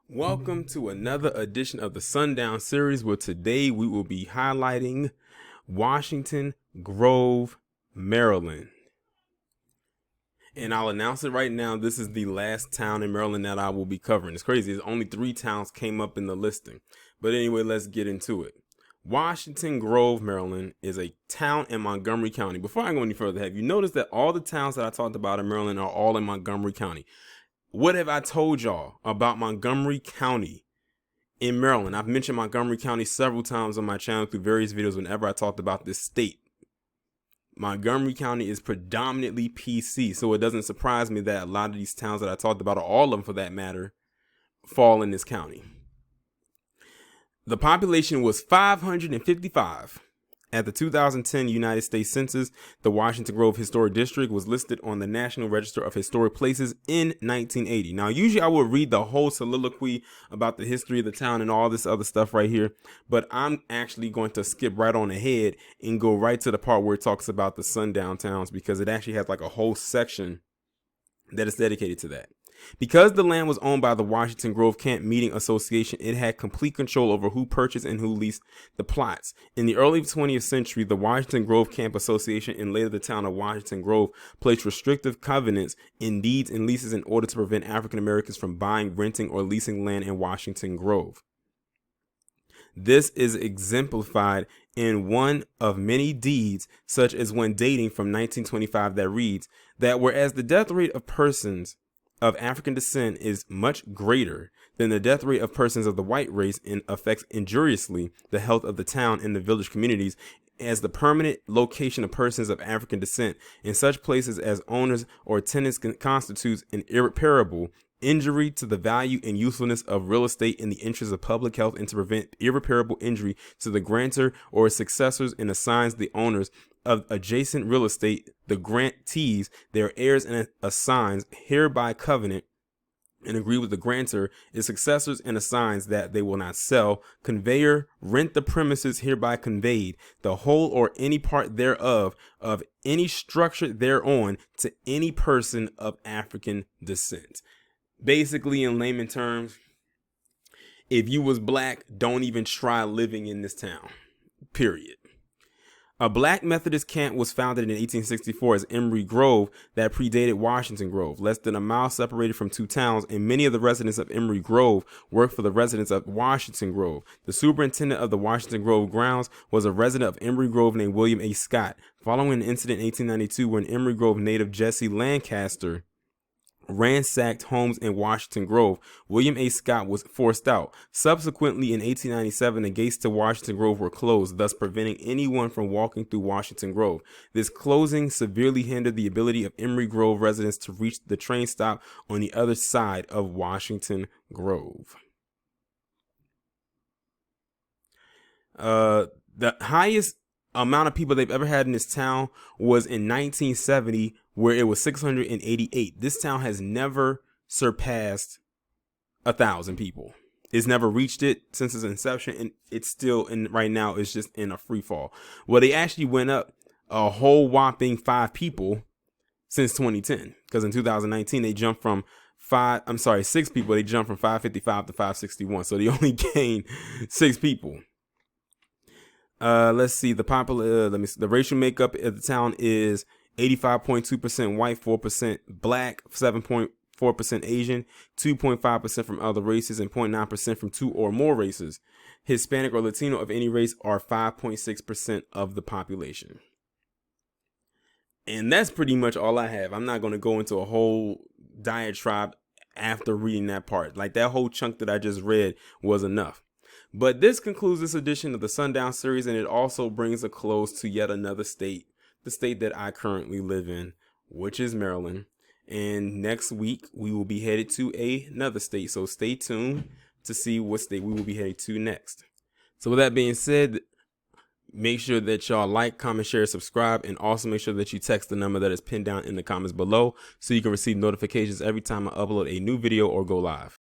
Welcome to another edition of the Sundown series, where today we will be highlighting Washington Grove, Maryland. And I'll announce it right now. This is the last town in Maryland that I will be covering. It's crazy. There's only 3 towns came up in the listing. But anyway, let's get into it. Washington Grove, Maryland is a town in Montgomery County. Before I go any further, have you noticed that all the towns that I talked about in Maryland are all in Montgomery County? What have I told y'all about Montgomery County in Maryland? I've mentioned Montgomery County several times on my channel through various videos whenever I talked about this state. Montgomery County is predominantly PC, so it doesn't surprise me that a lot of these towns that I talked about, or all of them for that matter, fall in this county. The population was 555. At the 2010 United States Census, the Washington Grove Historic District was listed on the National Register of Historic Places in 1980. Now, usually I would read the whole soliloquy about the history of the town and all this other stuff right here, but I'm actually going to skip right on ahead and go right to the part where it talks about the sundown towns, because it actually has like a whole section that is dedicated to that. Because the land was owned by the Washington Grove Camp Meeting Association, it had complete control over who purchased and who leased the plots. In the early 20th century, the Washington Grove Camp Association and later the town of Washington Grove placed restrictive covenants in deeds and leases in order to prevent African Americans from buying, renting, or leasing land in Washington Grove. This is exemplified in one of many deeds, such as one dating from 1925 that reads that whereas the death rate of persons of African descent is much greater than the death rate of persons of the white race and affects injuriously the health of the town and the village communities, as the permanent location of persons of African descent in such places as owners or tenants constitutes an irreparable injury to the value and usefulness of real estate in the interest of public health, and to prevent irreparable injury to the grantor or his successors, and assigns the owners of adjacent real estate, the grantees, their heirs, and assigns hereby covenant and agree with the grantor, his successors, and assigns that they will not sell, conveyor, rent the premises hereby conveyed, the whole or any part thereof, of any structure thereon, to any person of African descent. Basically, in layman terms, if you was black, don't even try living in this town, period. A black Methodist camp was founded in 1864 as Emory Grove that predated Washington Grove, less than a mile separated from 2 towns, and many of the residents of Emory Grove worked for the residents of Washington Grove. The superintendent of the Washington Grove grounds was a resident of Emory Grove named William A. Scott. Following an incident in 1892 when Emory Grove native Jesse Lancaster ransacked homes in Washington Grove, William A. Scott was forced out. Subsequently, in 1897, the gates to Washington Grove were closed, thus preventing anyone from walking through Washington Grove. This closing severely hindered the ability of Emory Grove residents to reach the train stop on the other side of Washington Grove. The highest amount of people they've ever had in this town was in 1970, where it was 688. This town has never surpassed 1,000 people. It's never reached it since its inception, and it's still in right now. It's just in a free fall. Well, they actually went up a whole whopping 5 people since 2010, because in 2019 they jumped from 6 people. They jumped from 555 to 561, so they only gained 6 people. Let's see. The racial makeup of the town is 85.2% white, 4% black, 7.4% Asian, 2.5% from other races, and 0.9% from 2 or more races. Hispanic or Latino of any race are 5.6% of the population. And that's pretty much all I have. I'm not going to go into a whole diatribe after reading that part. Like, that whole chunk that I just read was enough. But this concludes this edition of the Sundown series, and it also brings a close to yet another state, the state that I currently live in, which is Maryland. And next week, we will be headed to another state, so stay tuned to see what state we will be headed to next. So with that being said, make sure that y'all like, comment, share, subscribe, and also make sure that you text the number that is pinned down in the comments below so you can receive notifications every time I upload a new video or go live.